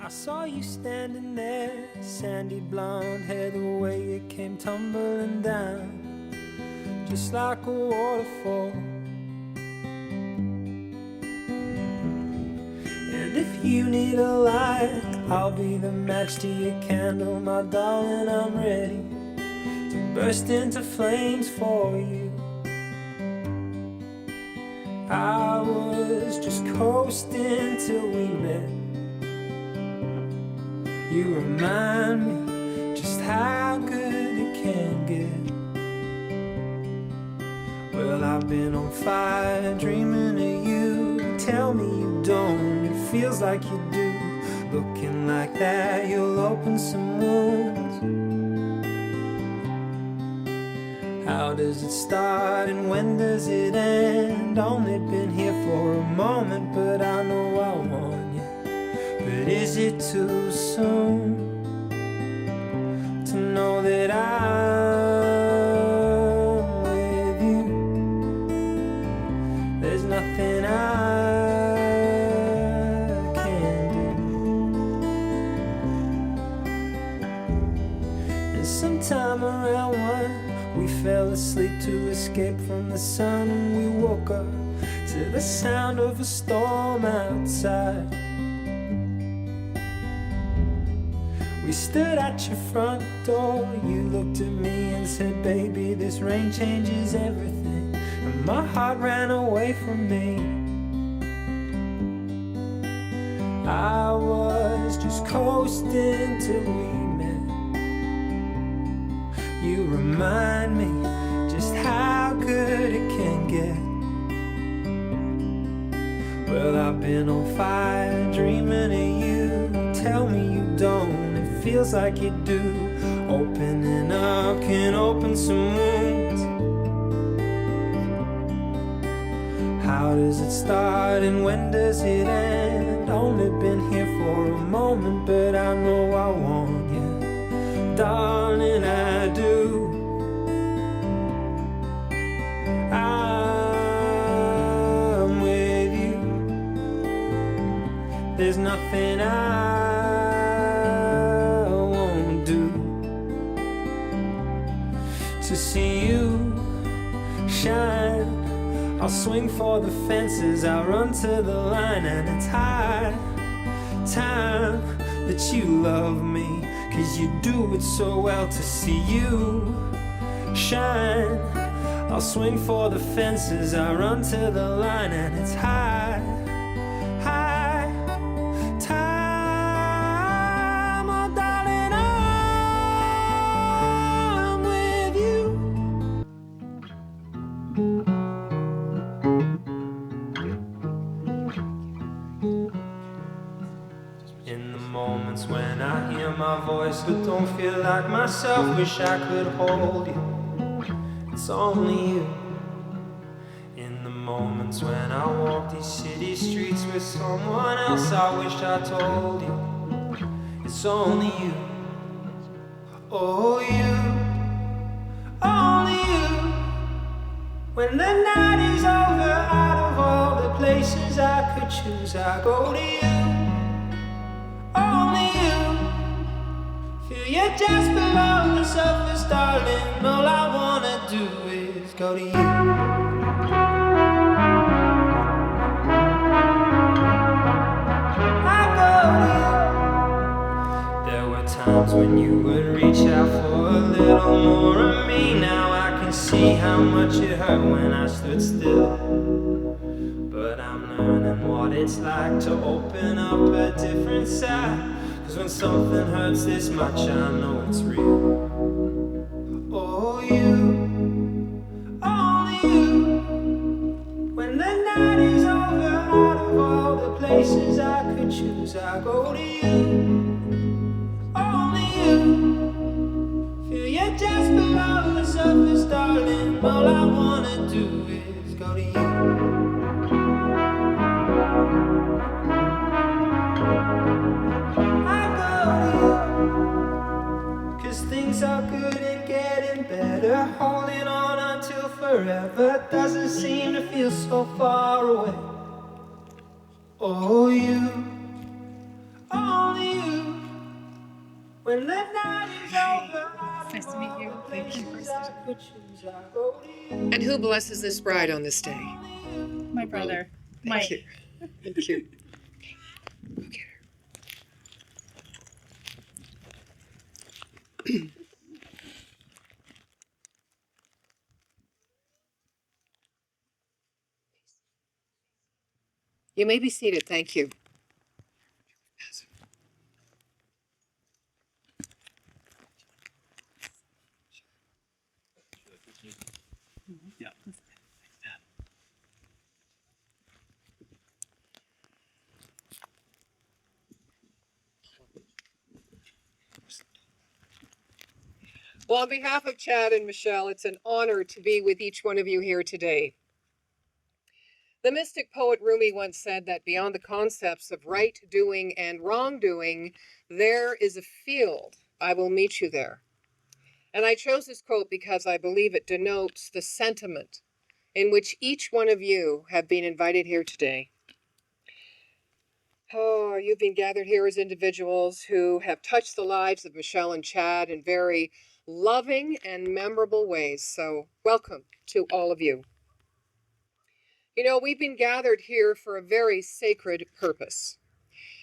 I saw you standing there, sandy blonde hair, the way it came tumbling down, just like a waterfall. And if you need a light, I'll be the match to your candle, my darling. I'm ready to burst into flames for you. I was just coasting till we met. You remind me just how good it can get. Well, I've been on fire dreaming of you. Tell me you don't, it feels like you do. Looking like that, you'll open some wounds. How does it start and when does it end? Only been here for a moment, but I know I want you. But is it too soon to know that I'm with you? There's nothing I can do. And sometime around 1, we fell asleep to escape from the sun, and we woke up to the sound of a storm outside. We stood at your front door, you looked at me and said, baby, this rain changes everything. And my heart ran away from me. I was just coasting till we met. You remind me just how good it can get. Well, I've been on fire dreaming of you. Tell me you don't, feels like you do. Opening up can open some wounds. How does it start and when does it end? Only been here for a moment, but I know I want you, darling, I do. I'm with you. There's nothing I to see you shine. I'll swing for the fences, I'll run to the line, and it's high time that you love me, 'cause you do it so well. To see you shine, I'll swing for the fences, I'll run to the line, and it's high time, oh darling, I'm with you. In the moments when I hear my voice but don't feel like myself, wish I could hold you, it's only you. In the moments when I walk these city streets with someone else, I wish I told you, it's only you. Oh, you, only you. When the night is over, out of all the places I could choose, I go to you. Only you. Feel you just below the surface, darling. All I wanna do is go to you. I go to you. There were times when you would reach out for a little more of me. Now I can see how much it hurt when I stood still. But I'm learning what it's like to open up a different side. 'Cause when something hurts this much, I know it's real. Oh, you, only you. When the night is over, out of all the places I could choose, I go to you. Only you. Feel you just below the surface, darling. All I wanna do is go to you. Things are good and getting better. Holding on until forever doesn't seem to feel so far away. Oh, you, only you. When the night is over, Nice to meet you. Thank you. And who blesses this bride on this day? My brother, Mike. Thank you. Thank you. Okay. You may be seated. Thank you. Yeah. Well, on behalf of Chad and Michelle, it's an honor to be with each one of you here today. The mystic poet Rumi once said that beyond the concepts of right doing and wrongdoing, there is a field. I will meet you there. And I chose this quote because I believe it denotes the sentiment in which each one of you have been invited here today. Oh, you've been gathered here as individuals who have touched the lives of Michelle and Chad in very loving and memorable ways. So welcome to all of you. You know, we've been gathered here for a very sacred purpose.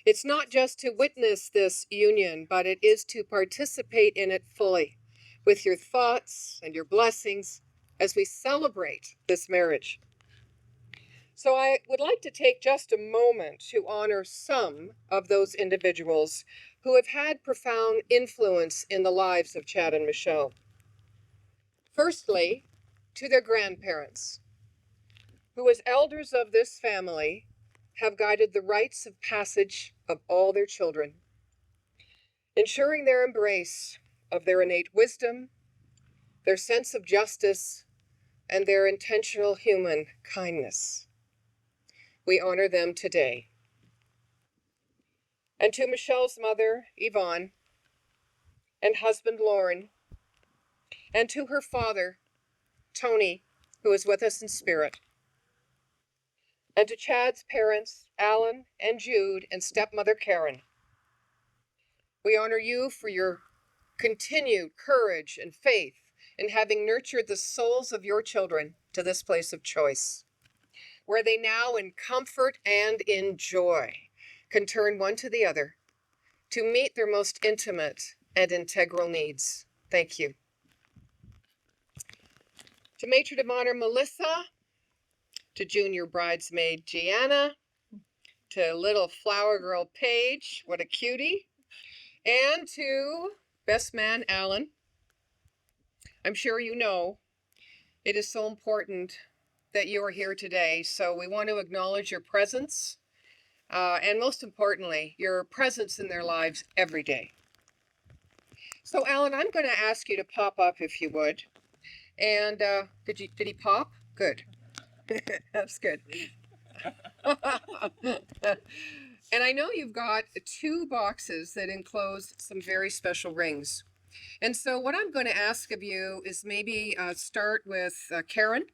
It's not just to witness this union, but it is to participate in it fully with your thoughts and your blessings as we celebrate this marriage. So I would like to take just a moment to honor some of those individuals who have had profound influence in the lives of Chad and Michelle. Firstly, to their grandparents, who as elders of this family have guided the rites of passage of all their children, ensuring their embrace of their innate wisdom, their sense of justice, and their intentional human kindness. We honor them today. And to Michelle's mother, Yvonne, and husband, Lauren, and to her father, Tony, who is with us in spirit, and to Chad's parents, Alan and Jude, and stepmother, Karen. We honor you for your continued courage and faith in having nurtured the souls of your children to this place of choice, where they now, in comfort and in joy, can turn one to the other to meet their most intimate and integral needs. Thank you. To matron of honor, Melissa, to junior bridesmaid, Gianna, to little flower girl, Paige, what a cutie, and to best man, Alan. I'm sure you know it is so important that you are here today, so we want to acknowledge your presence, and most importantly, your presence in their lives every day. So, Alan, I'm going to ask you to pop up if you would. And did he pop? Good. That's good. And I know you've got 2 boxes that enclose some very special rings. And so what I'm going to ask of you is maybe start with Karen.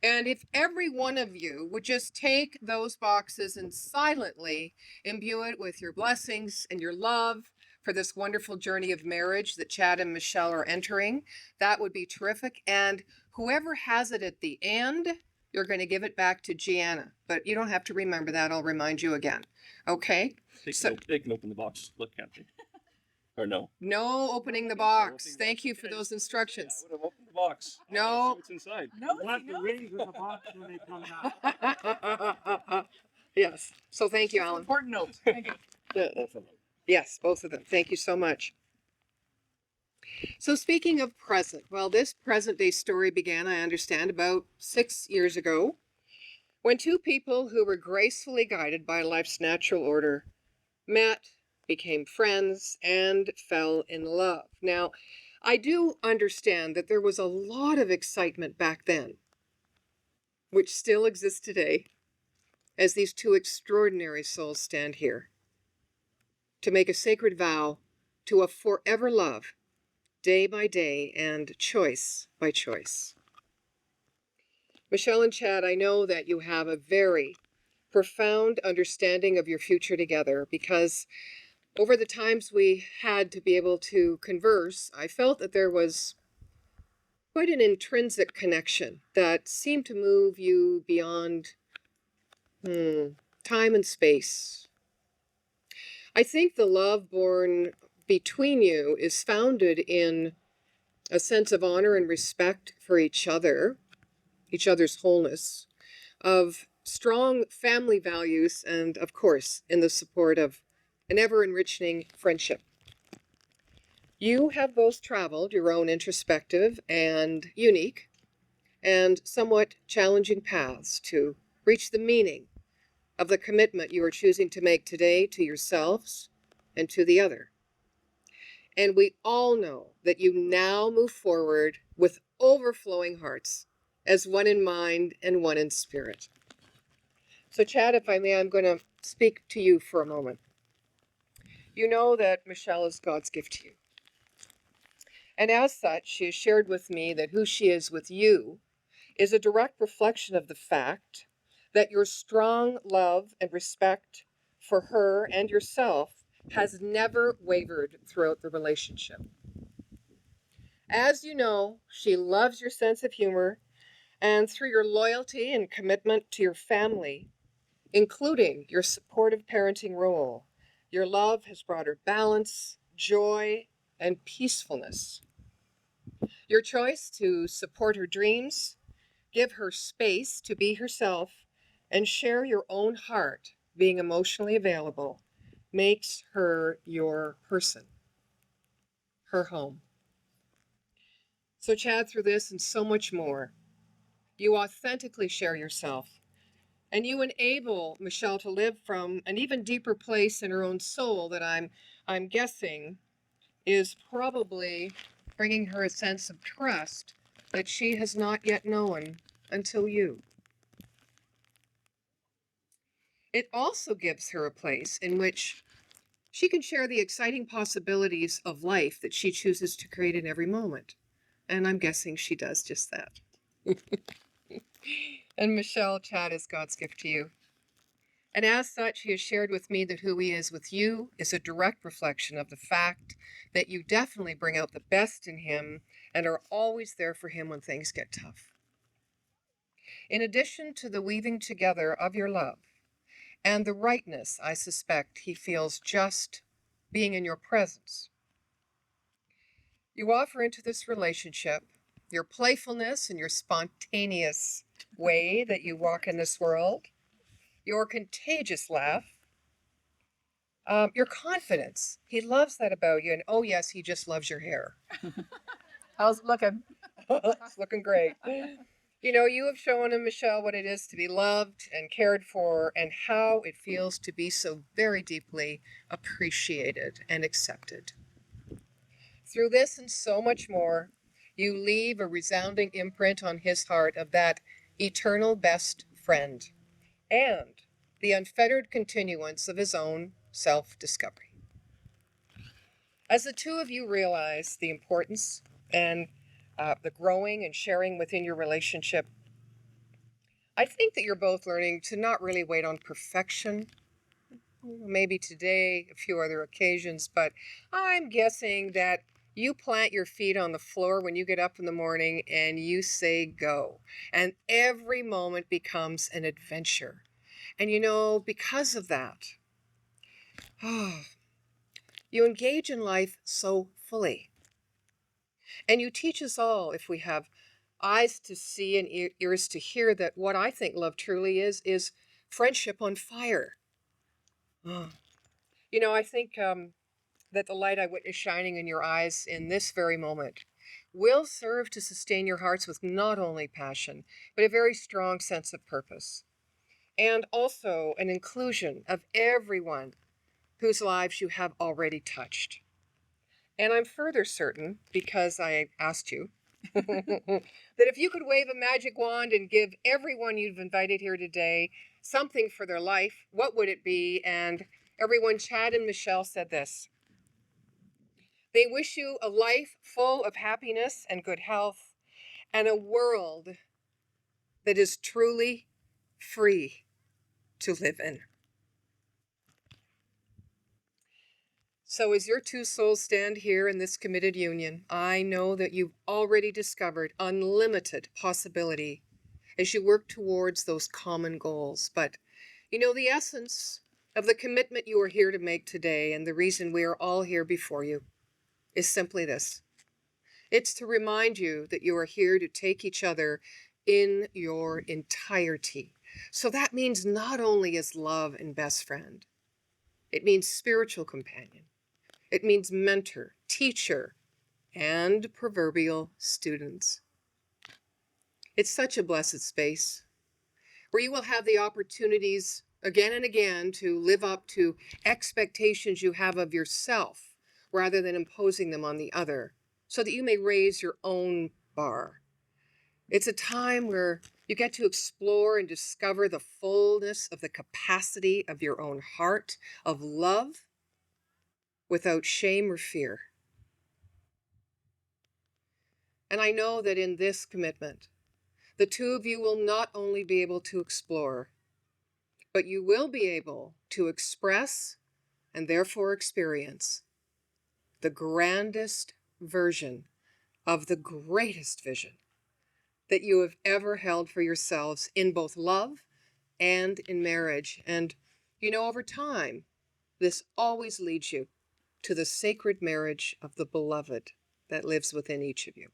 And if every one of you would just take those boxes and silently imbue it with your blessings and your love for this wonderful journey of marriage that Chad and Michelle are entering, that would be terrific. And whoever has it at the end, you're going to give it back to Gianna. But you don't have to remember that. I'll remind you again. Okay? They can open the box. Look, can't they? Or no? No opening the box. Thank you for those instructions. Yeah, I would have opened the box. No. What's inside? No, We'll have to rings in the box when they come out. Yes. So thank you, Alan. important note. Thank you. Yes, both of them. Thank you so much. So speaking of present, well, this present day story began, I understand, about 6 years ago, when 2 people who were gracefully guided by life's natural order met, became friends, and fell in love. Now, I do understand that there was a lot of excitement back then, which still exists today, as these 2 extraordinary souls stand here to make a sacred vow to a forever love, day by day and choice by choice. Michelle and Chad, I know that you have a very profound understanding of your future together because Over the times we had to be able to converse, I felt that there was quite an intrinsic connection that seemed to move you beyond time and space. I think the love born between you is founded in a sense of honor and respect for each other's wholeness, of strong family values, and of course, in the support of an ever enriching friendship. You have both traveled your own introspective and unique and somewhat challenging paths to reach the meaning of the commitment you are choosing to make today to yourselves and to the other. And we all know that you now move forward with overflowing hearts, as one in mind and one in spirit. So, Chad, if I may, I'm going to speak to you for a moment. You know that Michelle is God's gift to you. And as such, she has shared with me that who she is with you is a direct reflection of the fact that your strong love and respect for her and yourself has never wavered throughout the relationship. As you know, she loves your sense of humor, and through your loyalty and commitment to your family, including your supportive parenting role, your love has brought her balance, joy, and peacefulness. Your choice to support her dreams, give her space to be herself, and share your own heart, being emotionally available, makes her your person, her home. So, Chad, through this and so much more, you authentically share yourself, and you enable Michelle to live from an even deeper place in her own soul that I'm guessing is probably bringing her a sense of trust that she has not yet known until you. It also gives her a place in which she can share the exciting possibilities of life that she chooses to create in every moment. And I'm guessing she does just that. And Michelle, Chad is God's gift to you. And as such, he has shared with me that who he is with you is a direct reflection of the fact that you definitely bring out the best in him and are always there for him when things get tough. In addition to the weaving together of your love and the rightness, I suspect he feels just being in your presence, you offer into this relationship your playfulness and your spontaneous way that you walk in this world, your contagious laugh, your confidence. He loves that about you. And oh, yes, he just loves your hair. How's it looking? It's looking great. You know, you have shown him, Michelle, what it is to be loved and cared for and how it feels to be so very deeply appreciated and accepted. Through this and so much more, you leave a resounding imprint on his heart of that eternal best friend and the unfettered continuance of his own self-discovery. As the two of you realize the importance and the growing and sharing within your relationship, I think that you're both learning to not really wait on perfection. Maybe today, a few other occasions, but I'm guessing that you plant your feet on the floor when you get up in the morning and you say go. And every moment becomes an adventure. And you know, because of that, you engage in life so fully. And you teach us all, if we have eyes to see and ears to hear, that what I think love truly is friendship on fire. You know, I think that the light I witness shining in your eyes in this very moment will serve to sustain your hearts with not only passion, but a very strong sense of purpose. And also an inclusion of everyone whose lives you have already touched. And I'm further certain, because I asked you, that if you could wave a magic wand and give everyone you've invited here today something for their life, what would it be? And everyone, Chad and Michelle, said this. They wish you a life full of happiness and good health and a world that is truly free to live in. So as your two souls stand here in this committed union, I know that you've already discovered unlimited possibility as you work towards those common goals. But you know, the essence of the commitment you are here to make today, and the reason we are all here before you, is simply this. It's to remind you that you are here to take each other in your entirety. So that means not only as love and best friend, it means spiritual companion. It means mentor, teacher, and proverbial students. It's such a blessed space where you will have the opportunities again and again to live up to expectations you have of yourself rather than imposing them on the other, so that you may raise your own bar. It's a time where you get to explore and discover the fullness of the capacity of your own heart, of love, without shame or fear. And I know that in this commitment, the two of you will not only be able to explore, but you will be able to express and therefore experience the grandest version of the greatest vision that you have ever held for yourselves in both love and in marriage. And you know, over time, this always leads you to the sacred marriage of the beloved that lives within each of you.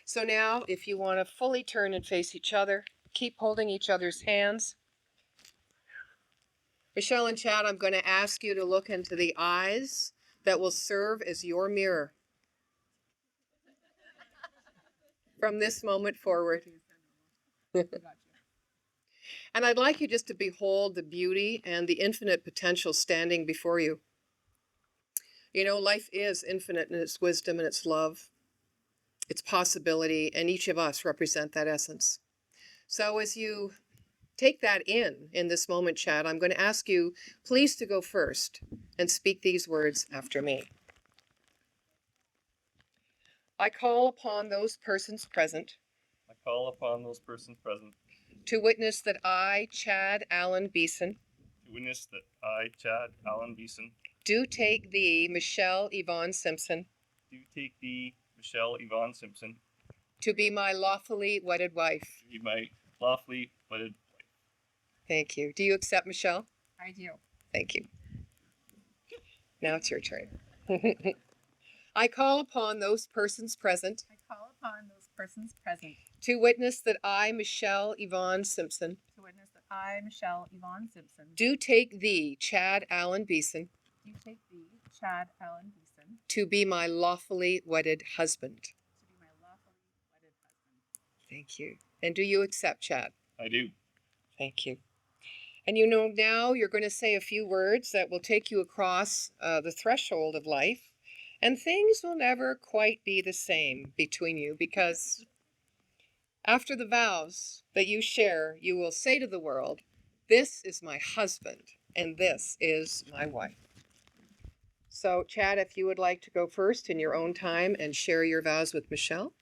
So now, if you want to fully turn and face each other, keep holding each other's hands. Michelle and Chad, I'm going to ask you to look into the eyes that will serve as your mirror from this moment forward. And I'd like you just to behold the beauty and the infinite potential standing before you. You know, life is infinite in its wisdom and its love, its possibility, and each of us represent that essence. So as you take that in this moment, Chad, I'm going to ask you please to go first and speak these words after me. I call upon those persons present I call upon those persons present to witness that I, Chad Allen Beeson, to witness that I, Chad Allen Beeson, do take thee, Michelle Yvonne Simpson, do take thee, Michelle Yvonne Simpson, to be my lawfully wedded wife. to be my lawfully wedded wife. Thank you. Do you accept, Michelle? I do. Thank you. Now it's your turn. I call upon those persons present I call upon those persons present to witness that I, Michelle Yvonne Simpson, to witness that I, Michelle Yvonne Simpson, do take thee, Chad Allen Beeson, do take thee, Chad Allen Beeson, to be my lawfully wedded husband. to be my lawfully wedded husband. Thank you. And do you accept, Chad? I do. Thank you. And you know, now you're going to say a few words that will take you across the threshold of life, and things will never quite be the same between you, because after the vows that you share, you will say to the world, "This is my husband, and this is my wife." So, Chad, if you would like to go first in your own time and share your vows with Michelle.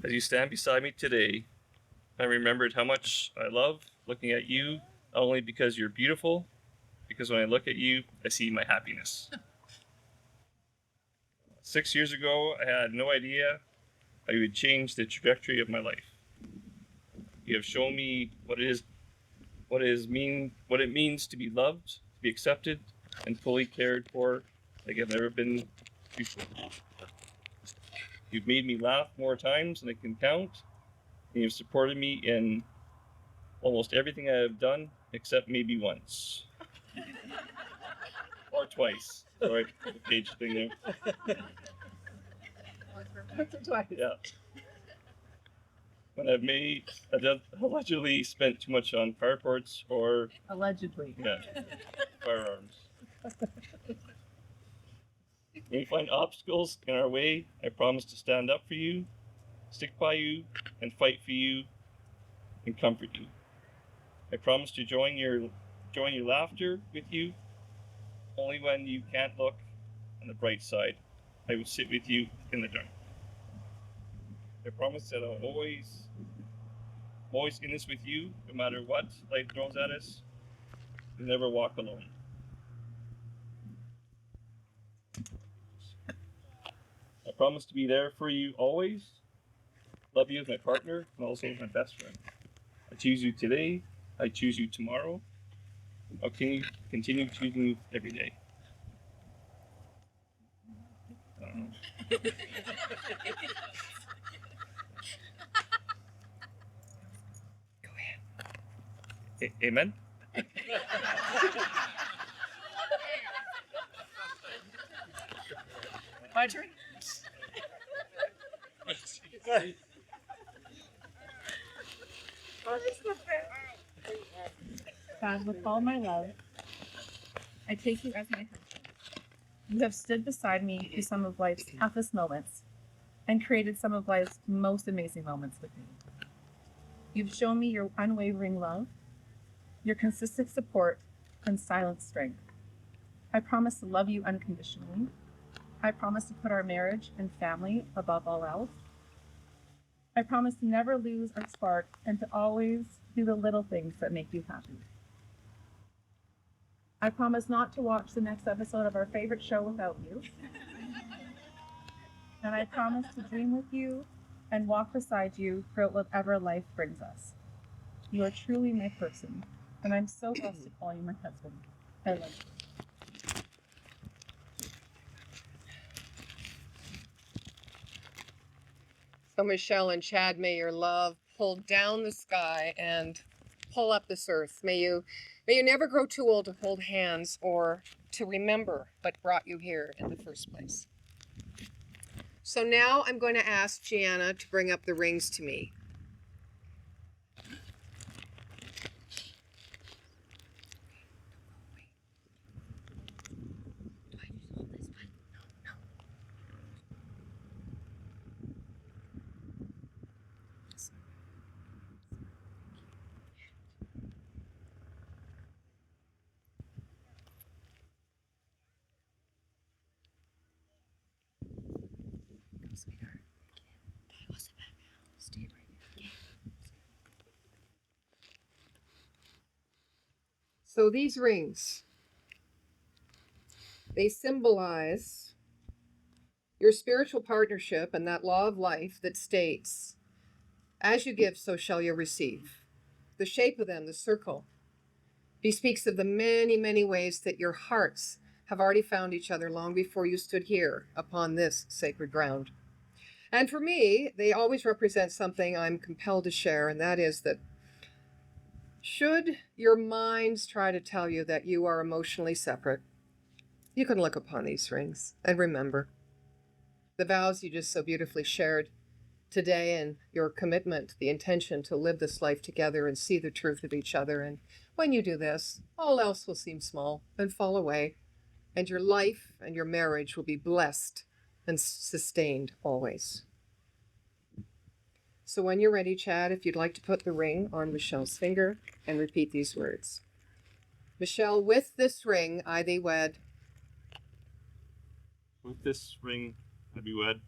As you stand beside me today, I remembered how much I love looking at you, not only because you're beautiful, because when I look at you, I see my happiness. 6 years ago, I had no idea how you would change the trajectory of my life. You have shown me what it means to be loved, to be accepted, and fully cared for like I've never been before. You've made me laugh more times than I can count, and you've supported me in almost everything I have done, except maybe once. Or twice. Sorry, the page thing there. Yeah. When I've allegedly spent too much on carports or Allegedly. firearms. When we find obstacles in our way, I promise to stand up for you, stick by you, and fight for you, and comfort you. I promise to join your join your laughter with you. Only when you can't look on the bright side, I will sit with you in the dark. I promise that I'm always in this with you, no matter what life throws at us. You'll never walk alone. I promise to be there for you always. Love you as my partner and also as my best friend. I choose you today. I choose you tomorrow. I'll continue choosing you every day. I don't know. Go ahead. Amen? My turn. God, with all my love, I take you as my husband. You have stood beside me through some of life's toughest moments and created some of life's most amazing moments with me. You've shown me your unwavering love, your consistent support, and silent strength. I promise to love you unconditionally. I promise to put our marriage and family above all else. I promise to never lose our spark and to always do the little things that make you happy. I promise not to watch the next episode of our favorite show without you. And I promise to dream with you and walk beside you throughout whatever life brings us. You are truly my person, and I'm so blessed to call you my husband. I love you. So Michelle and Chad, may your love pull down the sky and pull up this earth. May you never grow too old to hold hands or to remember what brought you here in the first place. So now I'm going to ask Gianna to bring up the rings to me. Sweetheart. That wasn't bad. Stay right here. So these rings, they symbolize your spiritual partnership and that law of life that states, as you give, so shall you receive. The shape of them, the circle, bespeaks of the many, many ways that your hearts have already found each other long before you stood here upon this sacred ground. And for me, they always represent something I'm compelled to share, and that is that should your minds try to tell you that you are emotionally separate, you can look upon these rings and remember the vows you just so beautifully shared today and your commitment, the intention to live this life together and see the truth of each other. And when you do this, all else will seem small and fall away, and your life and your marriage will be blessed and sustained always. So when you're ready, Chad, if you'd like to put the ring on Michelle's finger and repeat these words. Michelle, with this ring I thee wed. With this ring I be wed.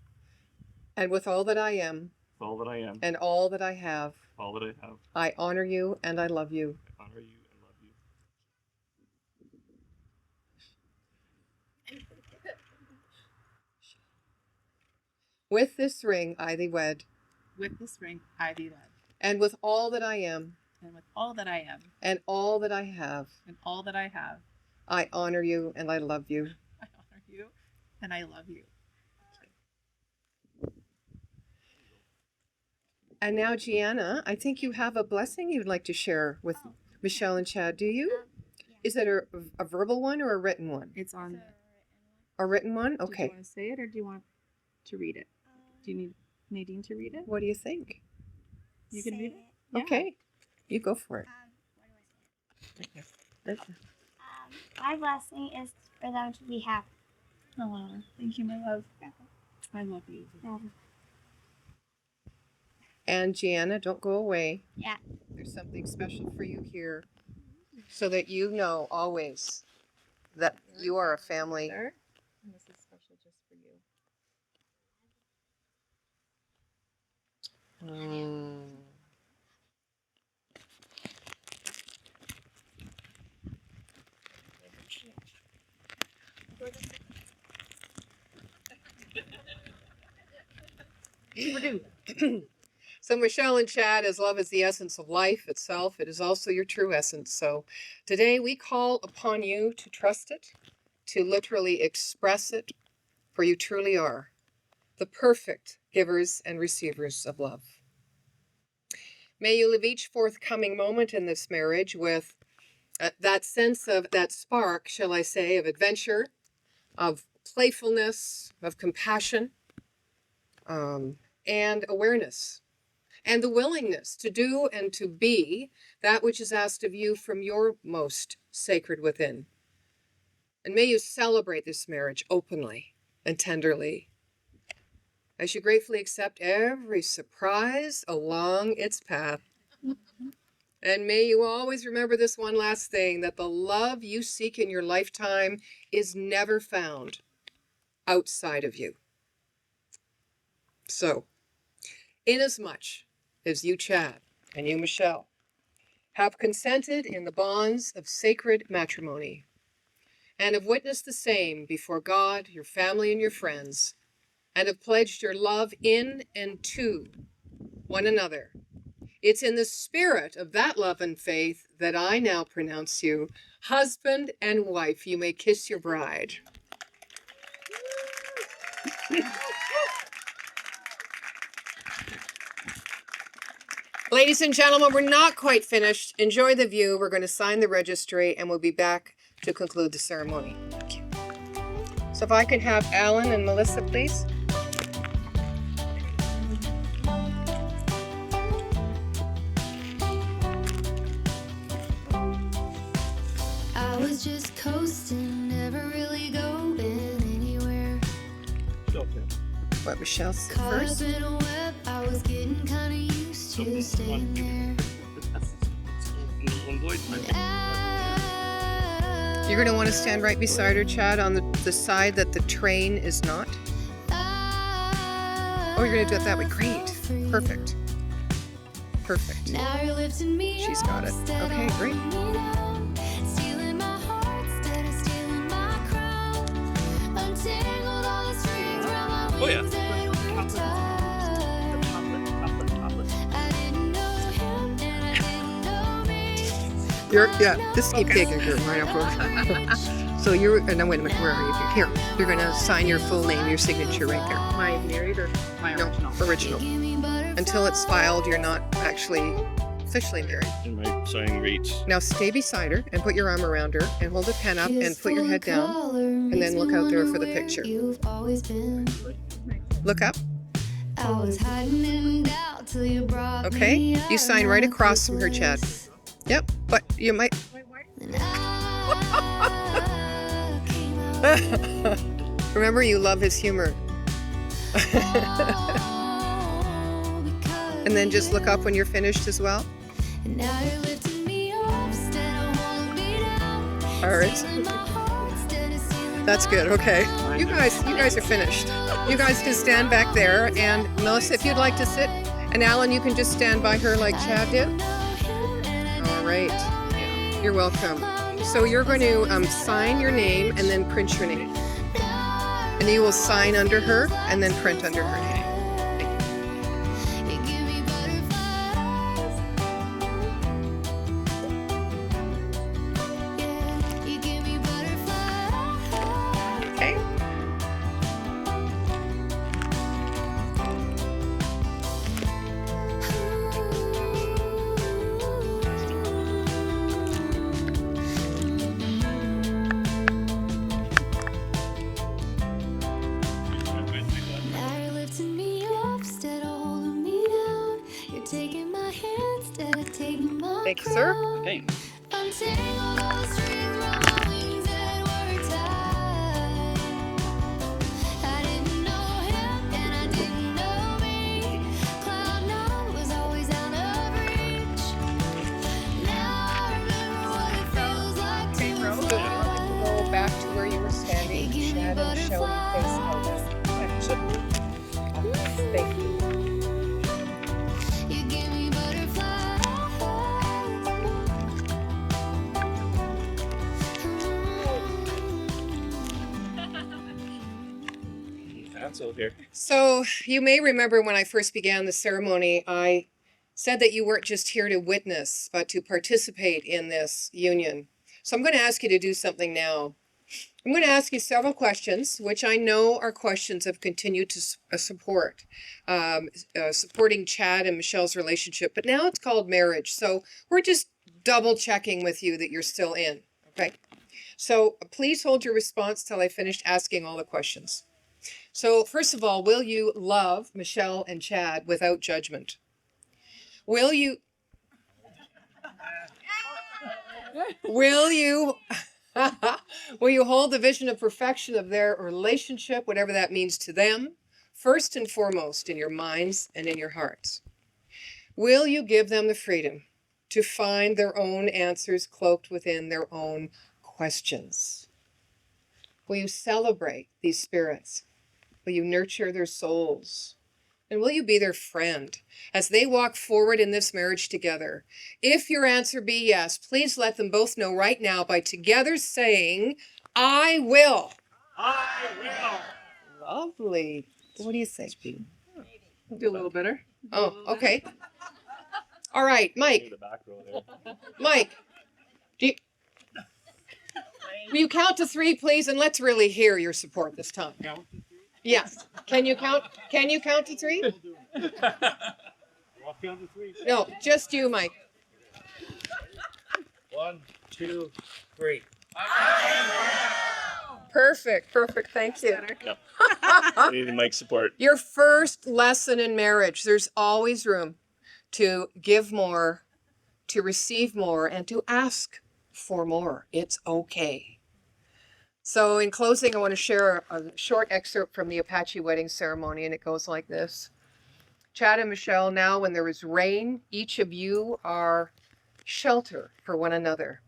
And with all that I am. With all that I am. And all that I have. All that I have. I honor you and I love you. I honor you and love you. With this ring I thee wed. With this ring, I thee wed. And with all that I am. And with all that I am. And all that I have. And all that I have. I honor you and I love you. I honor you and I love you. And now, Gianna, I think you have a blessing you'd like to share with Michelle and Chad, do you? Yeah. Is it a verbal one or a written one? It's on. A written one? Do Okay. you want to say it or do you want to read it? Do you need Nadine to read it? What do you think? You can Say read it? Yeah. Okay. You go for it. What do I say? My blessing is for them to be happy. Oh, thank you, my love. I love you. And Gianna, don't go away. Yeah. There's something special for you here. so that you know always that you are a family. There. And this is special just for you. Mm. So Michelle and Chad, as love is the essence of life itself, it is also your true essence. So today we call upon you to trust it, to literally express it, for you truly are the perfect givers and receivers of love. May you live each forthcoming moment in this marriage with that sense of, that spark, shall I say, of adventure, of playfulness, of compassion, and awareness, and the willingness to do and to be that which is asked of you from your most sacred within. And may you celebrate this marriage openly and tenderly, as you gratefully accept every surprise along its path. And may you always remember this one last thing, that the love you seek in your lifetime is never found outside of you. So, inasmuch as you, Chad, and you, Michelle, have consented in the bonds of sacred matrimony, and have witnessed the same before God, your family, and your friends, and have pledged your love in and to one another, it's in the spirit of that love and faith that I now pronounce you husband and wife. You may kiss your bride. Ladies and gentlemen, we're not quite finished. Enjoy the view. We're going to sign the registry and we'll be back to conclude the ceremony. Thank you. So if I could have Alan and Melissa, please. I was just coasting, never really going anywhere. What, Michelle Caught up first? in a web, I was getting kinda used to staying there. You're going to want to stand right beside her, Chad, on the side that the train is not. Oh, you're going to do it that way. Great. Perfect. Perfect. Now you're lifting me She's up got it. instead Okay, of great. holding me down. Stealing my heart instead of stealing my crown. Untangled all the strings around my wings that were tied. I didn't know him and I didn't know me. Just keep taking her. So you're, no, wait a minute, where are you? Here, you're going to sign your full name, your signature right there. My married or my original? No, original. Give me butterflies. Until it's filed, you're not actually officially married. In my signing rates. Now stay beside her and put your arm around her and hold a pen up and put your head down. And then look out there for the picture. You've always been. Look up. I was hiding in doubt till you brought Okay. me You sign right across from her, Chad. Yep. But you might. And I came out Remember, you love his humor. And then just look up when you're finished as well. And now you're lifting me up instead of holding me down. All right. Stealing my heart instead of stealing That's my good. Okay. crown. You guys are finished. You guys can stand back there. And Melissa, if you'd like to sit, and Alan, you can just stand by her like Chad did. All right. You're welcome. So you're going to sign your name and then print your name. And you will sign under her and then print under her name. You give me butterflies. Yeah, you give me butterflies. Okay. Now you're lifting me up instead of holding me down. You're taking my hand instead of taking my Thank you, sir. crown. Okay. Untangled all the strings around my wings that were tied. I didn't know him and I didn't know me. Cloud nine was always out of reach. Now I remember what it That's out here. So you may remember when I first began the ceremony, I said that you weren't just here to witness, but to participate in this union. So I'm going to ask you to do something now. I'm going to ask you several questions, which I know are questions of continued to support, supporting Chad and Michelle's relationship. But now it's called marriage. So we're just double checking with you that you're still in. Okay. So please hold your response till I finished asking all the questions. So first of all, will you love Michelle and Chad without judgment? Will you will you will you hold the vision of perfection of their relationship, whatever that means to them, first and foremost in your minds and in your hearts? Will you give them the freedom to find their own answers cloaked within their own questions? Will you celebrate these spirits? Will you nurture their souls? And will you be their friend as they walk forward in this marriage together? If your answer be yes, please let them both know right now by together saying, I will. I will. Lovely. What do you think? Do a little better. Oh, okay. All right, Mike. The back row there. Mike, will you count to 3, please? And let's really hear your support this time. Count to 3. Yes. Can you count? Can you count to 3? I'll count to 3. No, just you, Mike. 1, 2, 3. Perfect. Thank you. Yep. I need Mike's support. Your first lesson in marriage, there's always room to give more, to receive more, and to ask for more. It's okay. So in closing, I want to share a short excerpt from the Apache wedding ceremony, and it goes like this. Chad and Michelle, now when there is rain, each of you are shelter for one another.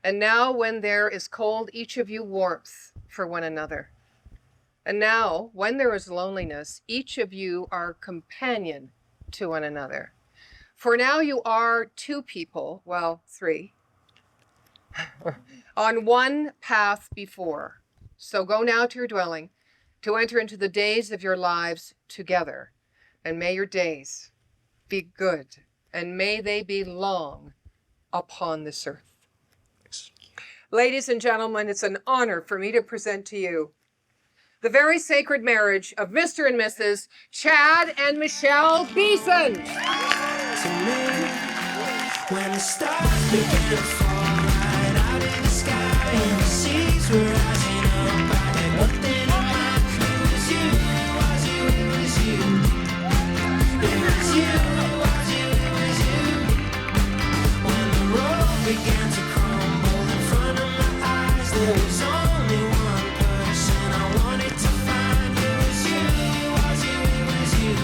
And now when there is cold, each of you warmth for one another. And now when there is loneliness, each of you are companion to one another. For now you are 2 people, well, 3, on one path before. So go now to your dwelling to enter into the days of your lives together. And may your days be good, and may they be long upon this earth. Ladies and gentlemen, it's an honor for me to present to you the very sacred marriage of Mr. and Mrs. Chad and Michelle Beeson. To me, when the stars began to fall right out in the sky and the seas were rising up, I had nothing in mind. It was you, it was you, it was you. It was you, it was you, it was you. When the road began to crumble in front of my eyes, there was only one person I wanted to find. It was you, it was you, it was you.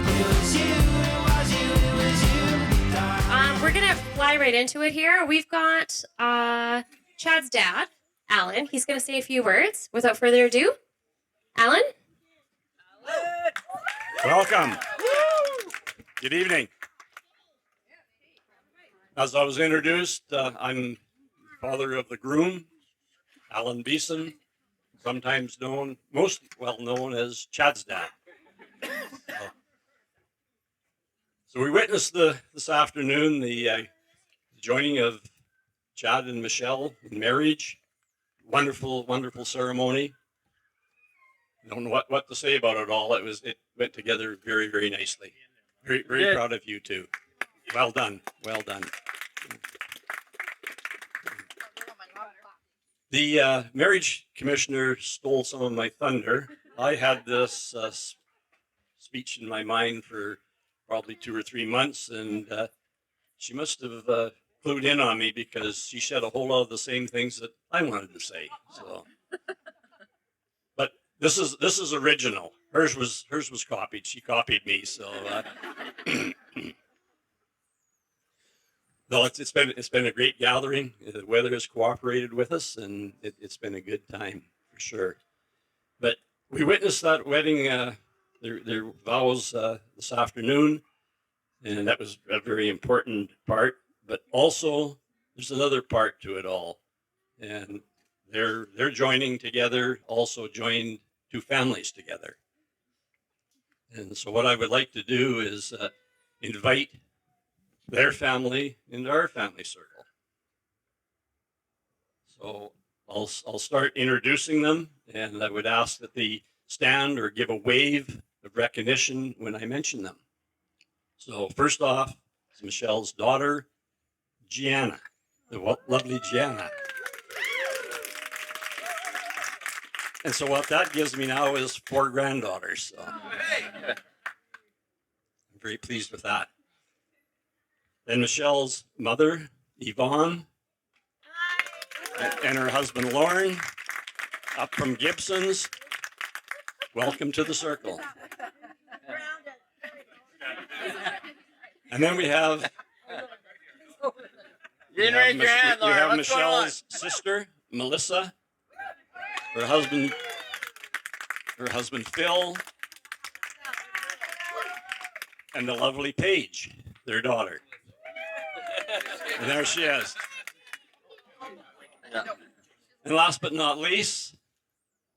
It was you, it was you, it was you. We're gonna fly right into it here. We've got Chad's dad, Alan. He's gonna say a few words. Without further ado, Alan. Welcome. Good evening. As I was introduced, I'm father of the groom, Alan Beeson, sometimes known, most well known as Chad's dad. So we witnessed this afternoon the joining of Chad and Michelle in marriage. Wonderful, wonderful ceremony. I don't know what to say about it all. It went together very, very nicely. Very, very proud of you two. Well done. Well done. The marriage commissioner stole some of my thunder. I had this speech in my mind for probably 2 or 3 months, and she must have clued in on me because she said a whole lot of the same things that I wanted to say. So, but this is original. Hers was copied. She copied me. So, no, it's been a great gathering. The weather has cooperated with us, and it's been a good time for sure. But we witnessed that wedding, their vows this afternoon, and that was a very important part. But also, there's another part to it all, and they're joining together. Also joined two families together. And so what I would like to do is invite their family into our family circle. So I'll start introducing them, and I would ask that they stand or give a wave of recognition when I mention them. So first off, is Michelle's daughter, Gianna, the lovely Gianna. And so what that gives me now is 4 granddaughters. So I'm very pleased with that. Then Michelle's mother, Yvonne, and her husband, Lauren, up from Gibson's. Welcome to the circle. And then we have, You raise your hand, Lauren. What's going on? Michelle's sister, Melissa, her husband Phil, and the lovely Paige, their daughter. And there she is. Yeah. And last but not least,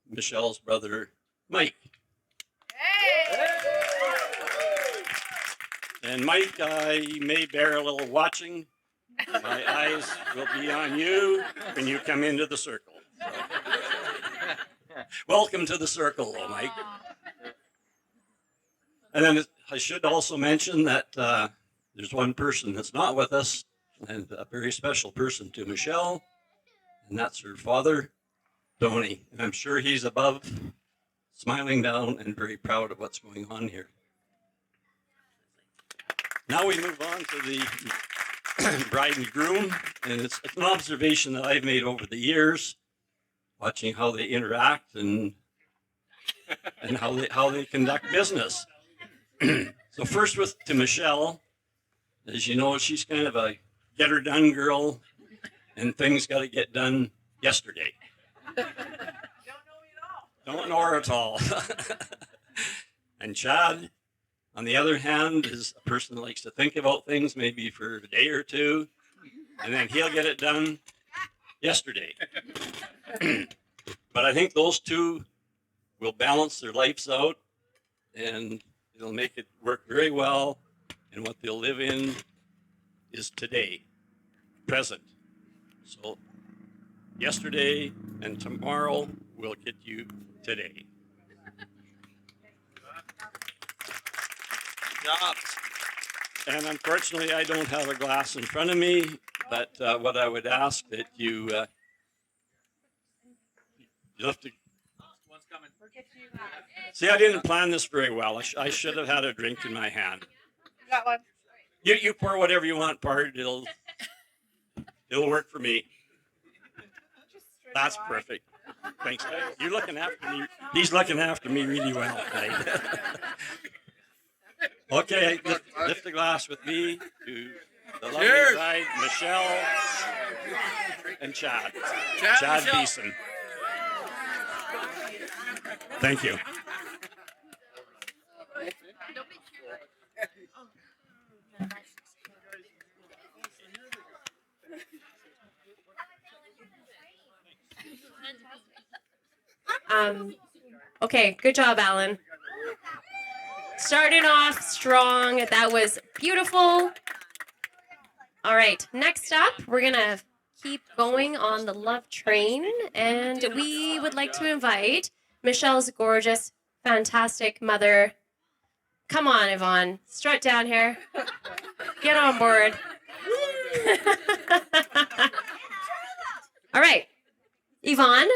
Michelle's brother, Mike. And Mike, I may bear a little watching. My eyes will be on you when you come into the circle. So. Welcome to the circle, Mike. And then I should also mention that there's one person that's not with us, and a very special person to Michelle, and that's her father, Tony. And I'm sure he's above, smiling down and very proud of what's going on here. Now we move on to the bride and groom, and it's an observation that I've made over the years, watching how they interact and how they conduct business. So first to Michelle, as you know, she's kind of a get her done girl, and things got to get done yesterday. Don't know her at all. And Chad, on the other hand, is a person that likes to think about things maybe for a day or two, and then he'll get it done yesterday. But I think those two will balance their lives out, and it'll make it work very well. And what they'll live in is today, present. So yesterday and tomorrow will get you today. Jobs. And unfortunately, I don't have a glass in front of me, but what I would ask that you have to. One's coming. See, I didn't plan this very well. I should have had a drink in my hand. You got one. You pour whatever you want, Bart. It'll work for me. That's perfect. Thanks. You're looking after me. He's looking after me really well. Right? Okay, lift the glass with me to the lovely Cheers. bride, Michelle and Chad. Chad Michelle. Beeson. Thank you. Okay, good job, Alan. Starting off strong. That was beautiful. All right, next up, we're going to keep going on the love train, and we would like to invite Michelle's gorgeous, fantastic mother. Come on, Yvonne. Strut down here. Get on board. All right. Yvonne?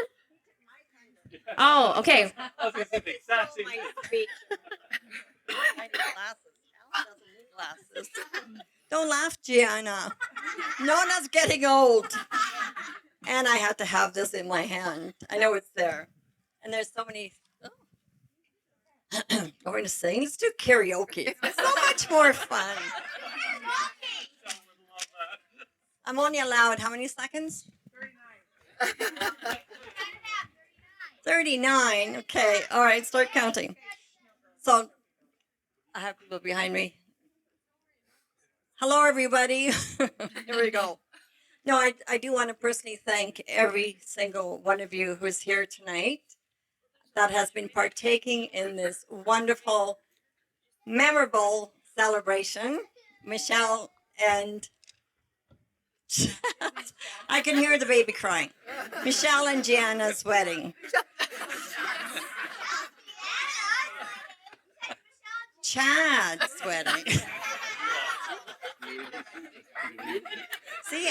Oh, okay. I need glasses. Alan doesn't need glasses. Don't laugh, Gianna. Nona's getting old. And I have to have this in my hand. I know it's there. And there's so many. Oh. We're going to sing. Let's do karaoke. It's so much more fun. I'm only allowed how many seconds? 39. Okay. All right. Start counting. So I have people behind me. Hello, everybody. Here we go. No, I do want to personally thank every single one of you who's here tonight. that has been partaking in this wonderful, memorable celebration. Michelle and I can hear the baby crying. Michelle and Gianna's wedding. Chad's wedding. See,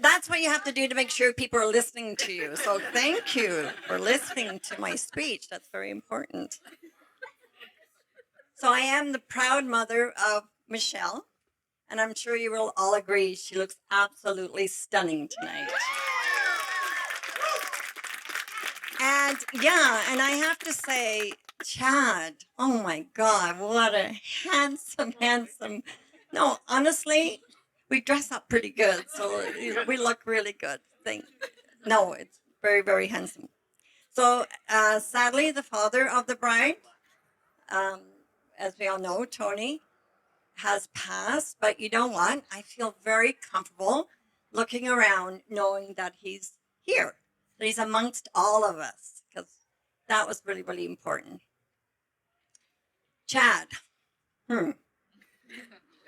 that's what you have to do to make sure people are listening to you. So thank you for listening to my speech. That's very important. So I am the proud mother of Michelle, and I'm sure you will all agree she looks absolutely stunning tonight. And yeah, and I have to say, Chad, oh my God, what a handsome. No, honestly, we dress up pretty good, so we look really good. No, it's very, very handsome. So sadly, the father of the bride, as we all know, Tony, has passed. But you know what? I feel very comfortable looking around knowing that he's here, that he's amongst all of us, because that was really, really important. Chad,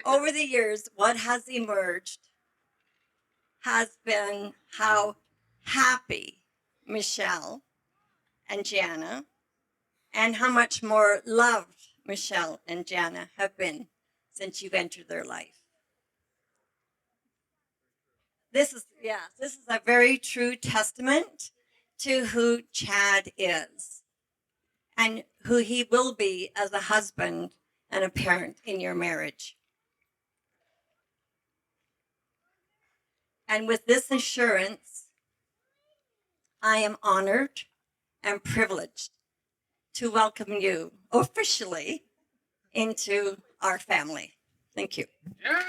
over the years, what has emerged has been how happy Michelle and Gianna, and how much more loved Michelle and Gianna have been since you've entered their life. This is a very true testament to who Chad is and who he will be as a husband and a parent in your marriage. And with this assurance, I am honored and privileged to welcome you officially into our family. Thank you. Yeah.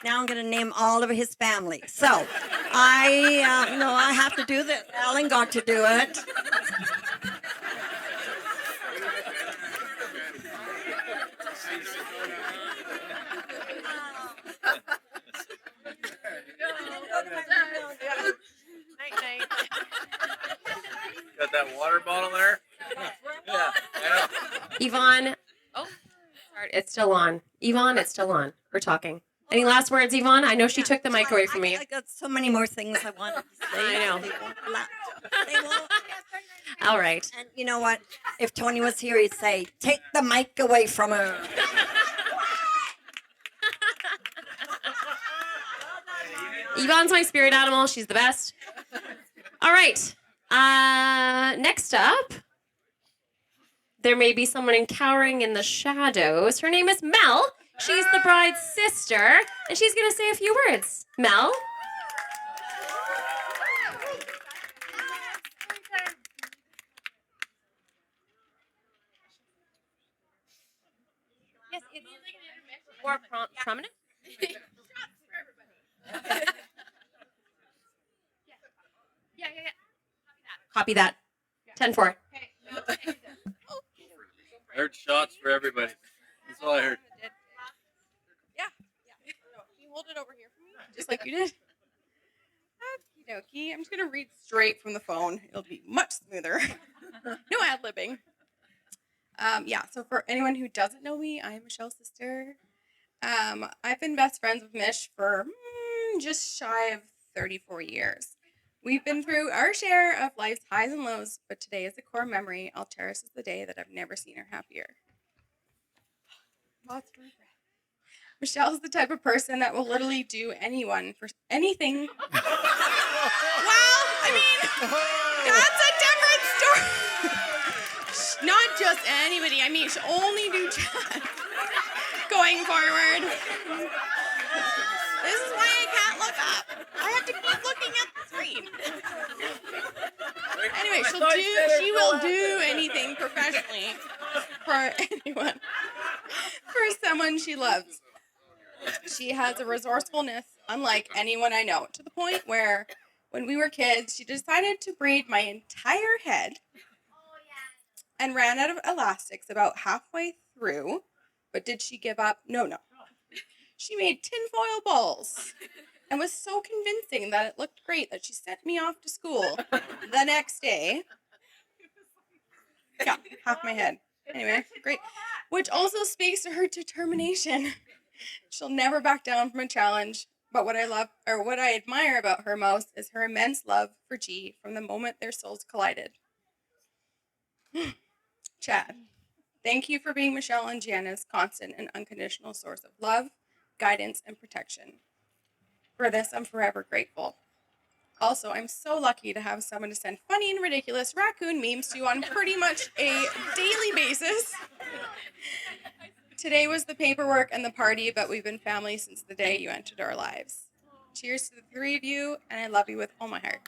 Now I'm going to name all of his family. So I have to do this. Alan got to do it. Got that water bottle there? Yeah. Yvonne. Oh, sorry. It's still on. Yvonne, it's still on. We're talking. Any last words, Yvonne? I know she took the mic away from me. I got so many more things I wanted to say. I know. They won't. All right. And you know what? If Tony was here, he'd say, "Take the mic away from her." Yvonne's my spirit animal. She's the best. All right. Next up, there may be someone cowering in the shadows. Her name is Mel. She's the bride's sister, and she's going to say a few words. Mel? Yes, it's more prominent. Yeah. Copy that. 10-4. I heard shots for everybody. That's all I heard. Yeah. Can you hold it over here for me? Just like you did? Okie dokie. I'm just going to read straight from the phone. It'll be much smoother. No ad-libbing. So for anyone who doesn't know me, I am Michelle's sister. I've been best friends with Mish for just shy of 34 years. We've been through our share of life's highs and lows, but today is a core memory I'll cherish as the day that I've never seen her happier. Lots of regret. Michelle's the type of person that will literally do anyone for anything. Well, I mean, that's a different story. Not just anybody. I mean, she'll only do Chad going forward. This is why I can't look up. I have to keep looking at the screen. Anyway, she will do anything professionally for anyone, for someone she loves. She has a resourcefulness unlike anyone I know, to the point where when we were kids, she decided to braid my entire head and ran out of elastics about halfway through. But did she give up? No. She made tinfoil balls and was so convincing that it looked great that she sent me off to school the next day. Yeah, half my head. Anyway, great. Which also speaks to her determination. She'll never back down from a challenge. But what I love, or what I admire about her most, is her immense love for G from the moment their souls collided. Chad, thank you for being Michelle and Gianna's constant and unconditional source of love, guidance, and protection. For this, I'm forever grateful. Also, I'm so lucky to have someone to send funny and ridiculous raccoon memes to on pretty much a daily basis. Today was the paperwork and the party, but we've been family since the day you entered our lives. Cheers to the three of you, and I love you with all my heart.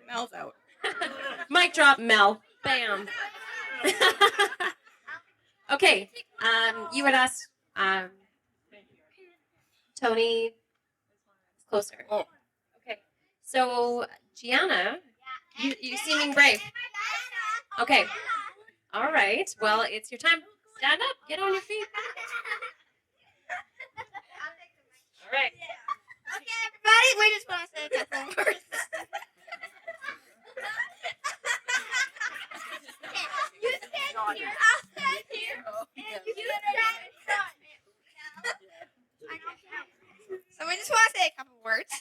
Mel's out. Mic drop, Mel. Bam. Okay. You had asked Tony closer. Oh. Okay. So Gianna, you seeming brave. Okay. All right. Well, it's your time. Stand up. Get on your feet. All right. Okay, everybody, we just want to say a couple words. You stand here, I'll stand here, and you stand in front. So we just want to say a couple words.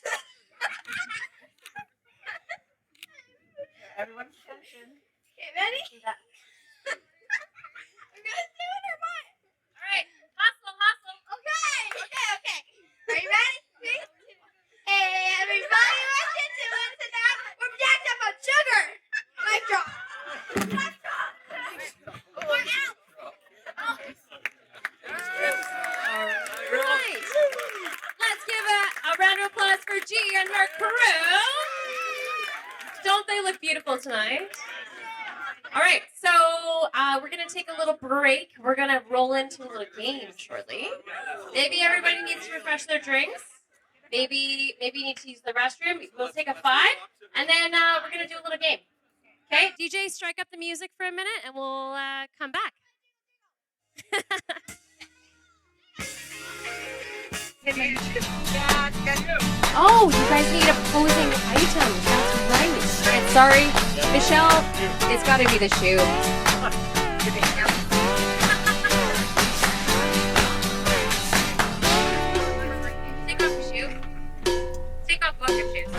Everyone's attention. Okay, ready? I'm gonna do it or what? All right. Hustle, hustle. Okay. Are you ready? Hey, everybody, listen to us tonight. We're jacked up on sugar. Mic drop. Mic drop. We're out. Right. Let's give a round of applause for G and her crew. Don't they look beautiful tonight? All right, so we're going to take a little break. We're going to roll into a little game shortly. Maybe everybody needs to refresh their drinks. Maybe you need to use the restroom. We'll take a 5, and then we're going to do a little game. Okay? DJ, strike up the music for a minute, and we'll come back. Oh, you guys need opposing items. That's right. And sorry, Michelle, it's got to be the shoe. Take off the shoe. Take off both your shoes.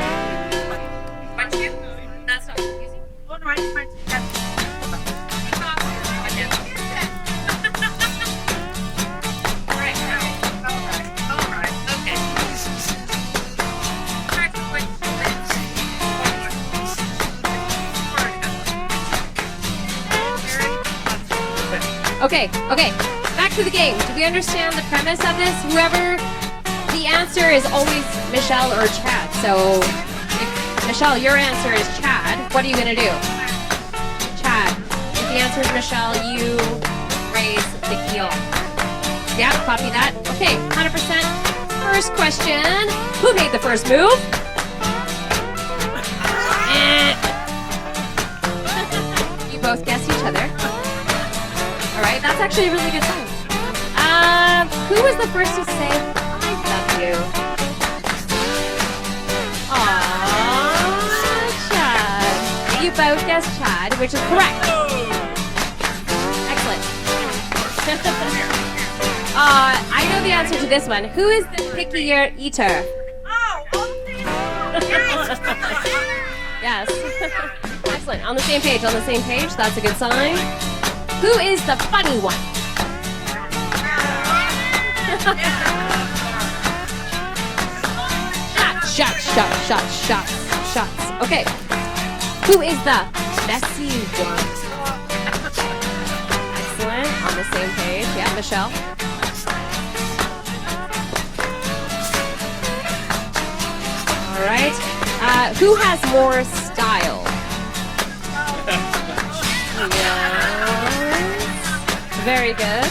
One shoe? That's not confusing. Oh, no, I just might Take off one shoe. All right. Okay. Start with Okay. Back to the game. Do we understand the premise of this? Whoever, the answer is always Michelle or Chad. So, if Michelle, your answer is Chad, what are you going to do? Chad. If the answer is Michelle, you raise the heel. Yeah, copy that. Okay, 100%. First question. Who made the first move? You both guess each other. All right, that's actually a really good song. Who was the first to say, I love you? Aww, Chad. You both guessed Chad, which is correct. Excellent. I know the answer to this one. Who is the pickier eater? Yes. Excellent. On the same page, That's a good sign. Who is the funny one? Shots. Okay. Who is the messy one? Excellent. On the same page. Yeah, Michelle. All right. Who has more style? Yes. Very good.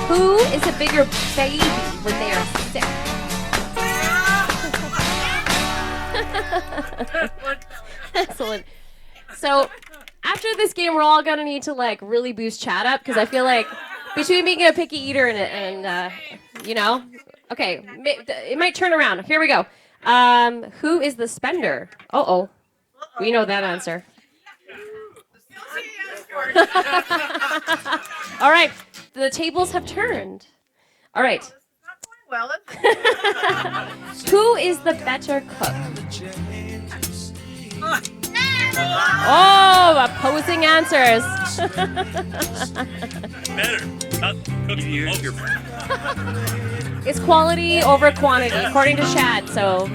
Who is a bigger baby when they are sick? Excellent. So after this game, we're all gonna need to like really boost chat up because I feel like between being a picky eater and you know, okay, it might turn around. Here we go. Who is the spender? Uh-oh. We know that answer. All right, the tables have turned. All right. Well, Who is the better cook? Oh, opposing answers. Better. Not cooking your It's quality over quantity, according to Chad. So,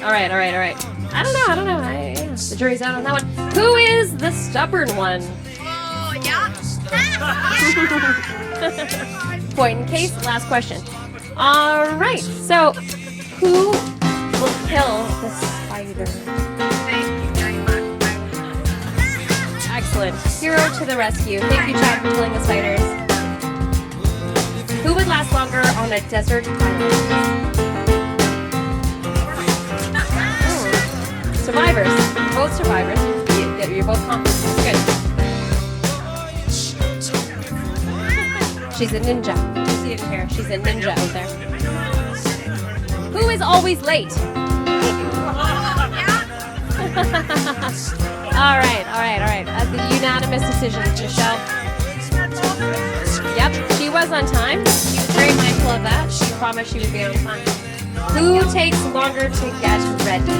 all right. I don't know. Yeah, the jury's out on that one. Who is the stubborn one? Oh, yeah. Point in case. Last question. All right. So, who will kill the spider? thank you very much. Excellent. Hero to the rescue. Thank you, Chad, for killing the spiders. Who would last longer on a desert island? Survivors. Both survivors. You're both confident. Good. She's a ninja. You see it here. She's a ninja out there. Who is always late? All right. That's a unanimous decision, Michelle. Yep, she was on time. She was very mindful of that. She promised she would be on time. Who takes longer to get ready?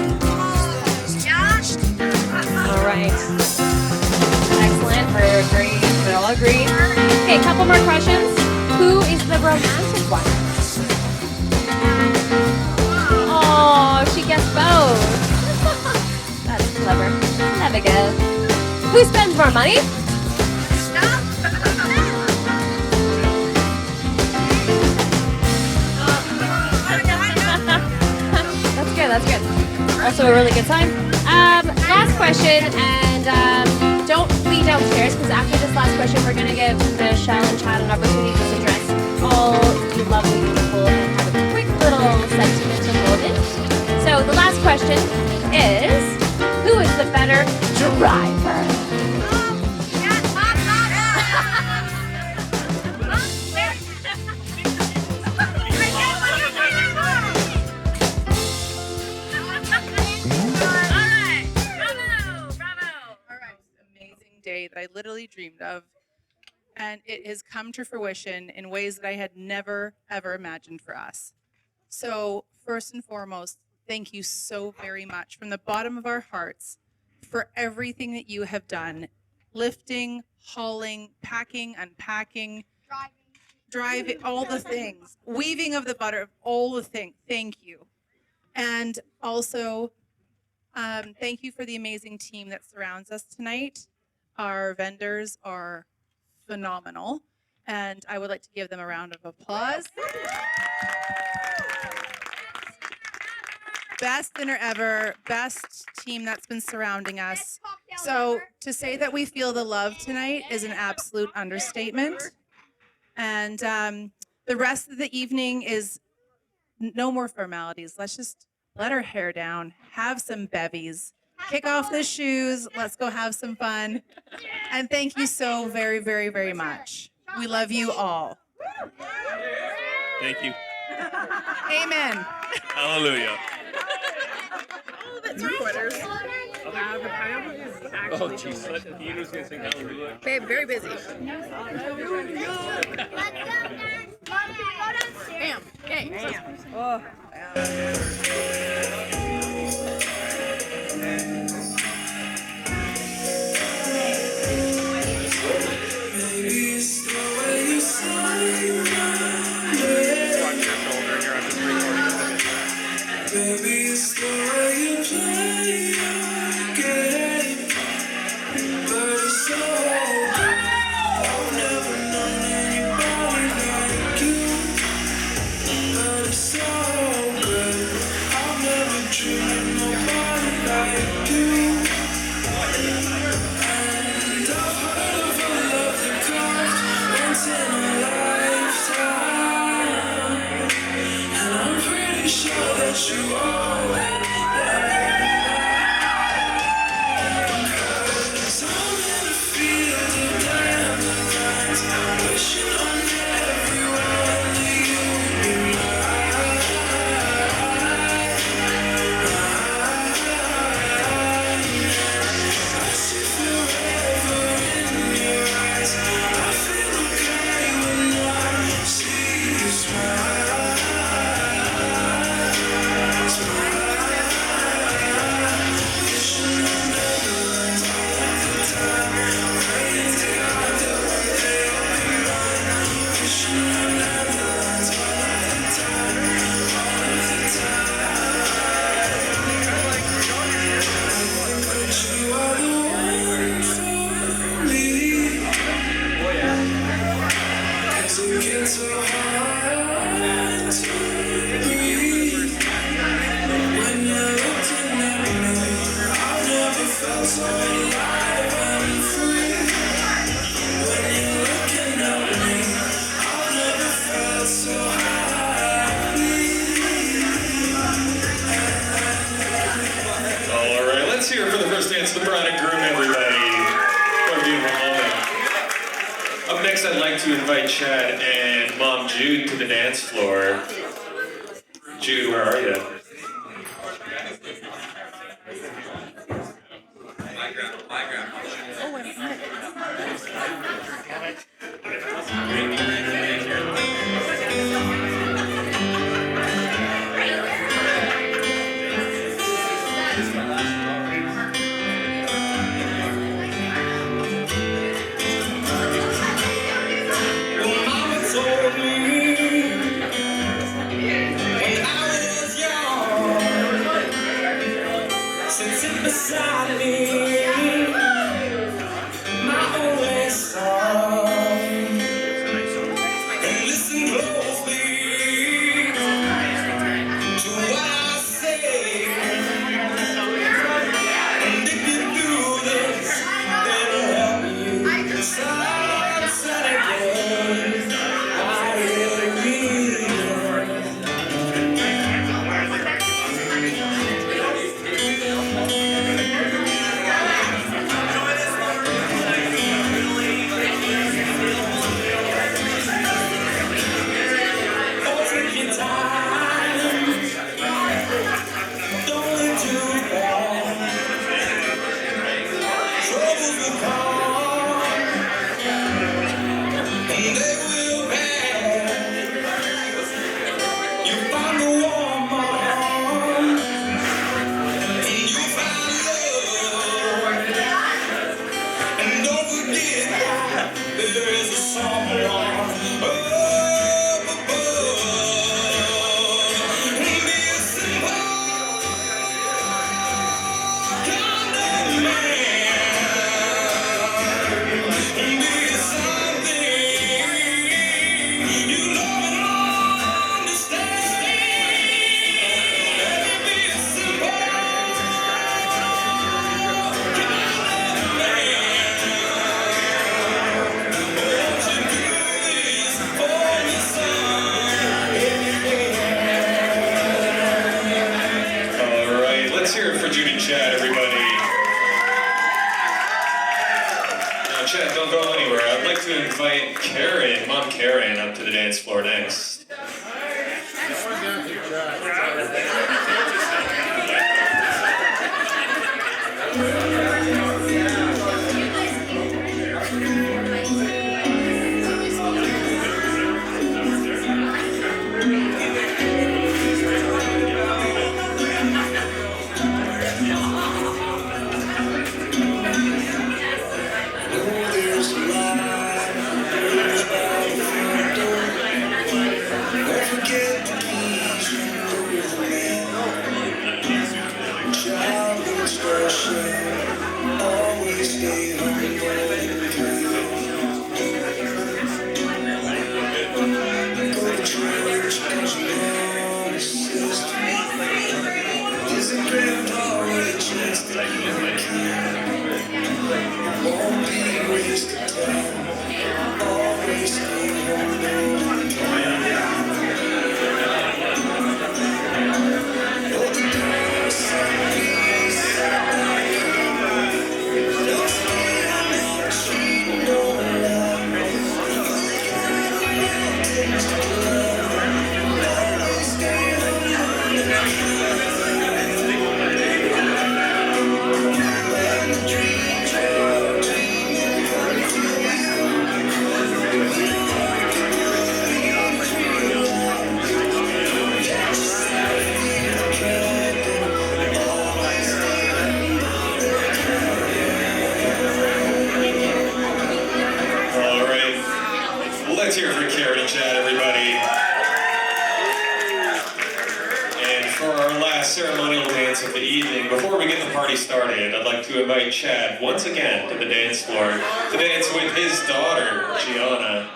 All right. Excellent. Very agreed. We all agree. Okay, a couple more questions. Who is the romantic one? Oh, she guessed both. That's clever. Have a go. Who spends more money? That's good. Also a really good time. Last question, and don't leave downstairs because after this last question, we're gonna give Michelle and Chad an opportunity to address all you lovely people and have a quick little sentimental moment. So the last question is, who is the better driver? Day that I literally dreamed of, and it has come to fruition in ways that I had never ever imagined for us. So first and foremost, thank you so very much from the bottom of our hearts for everything that you have done, lifting, hauling, packing, unpacking, driving, all the things, weaving of the butter, all the things. Thank you. And also thank you for the amazing team that surrounds us tonight. Our vendors are phenomenal, and I would like to give them a round of applause. Best dinner ever, best team that's been surrounding us. So to say that we feel the love tonight is an absolute understatement. And the rest of the evening is no more formalities. Let's just let our hair down, have some bevies. Kick off the shoes. Let's go have some fun. And thank you so very, very, very much. We love you all. Thank you. Amen. Hallelujah. That's recorders. Oh, jeez. He was going to sing hallelujah. Babe, very busy. Bam. Okay. Oh. I've never dreamed like to invite Chad and Mom Jude to the dance floor. Jude, where are you? Beside me, my only song, and listen closely to what I say, and if you do this, it'll help you sunset again. I really mean it. Chad, everybody. Now, Chad, don't go anywhere. I'd like to invite Karen, Mom Karen, up to the dance floor next. Let's hear it for Karen and Chad, everybody. And for our last ceremonial dance of the evening, before we get the party started, I'd like to invite Chad once again to the dance floor to dance with his daughter, Gianna.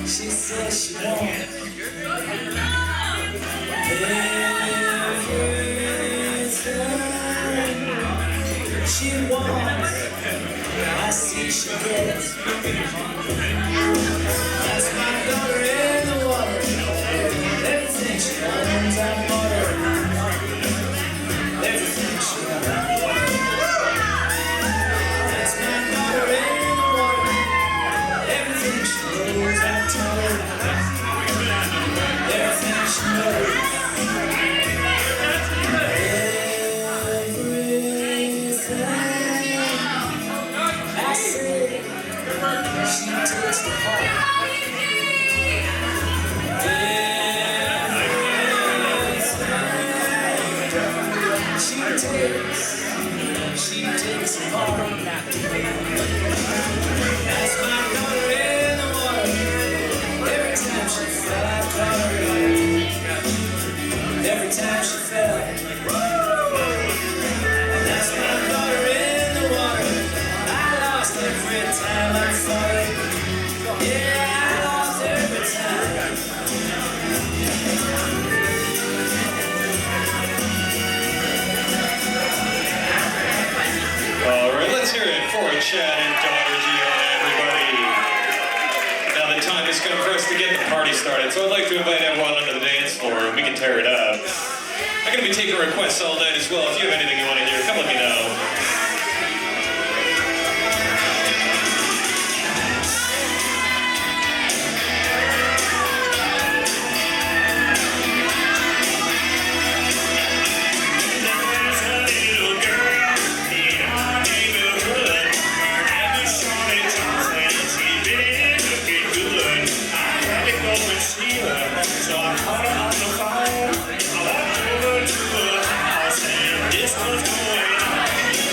She says she wants everything. she gets. That's my daughter in the water. Everything she owns, I bought her. Everything she owns. That's my daughter in the water. Everything she knows, I taught her. Everything she knows. She takes the heart. She takes the heart. That's my daughter in the water. Every time she fell, I caught her. Every time she fell. That's my daughter in the water. I lost every time I fought it. Yeah, I lost every time. All right, let's hear it for Chad and Daughter Gianna, everybody. Now the time has come for us to get the party started, so I'd like to invite everyone onto the dance floor and we can tear it up. I'm going to be taking requests all night as well. If you have anything you want to hear, come let me know. So I caught her on the fire. I walked over to her house and this was going on.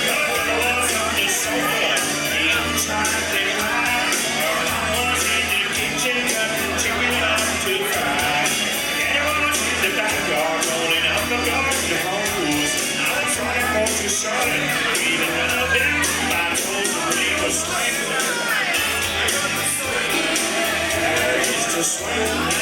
Got the walls on the sofa, eating chocolate pie. Her mom was in the kitchen cutting chicken up to fry. Daddy was in the backyard rolling up the garden hose. I was running for to Charlotte, even nothing. My toes were ready to swing. Just to swing.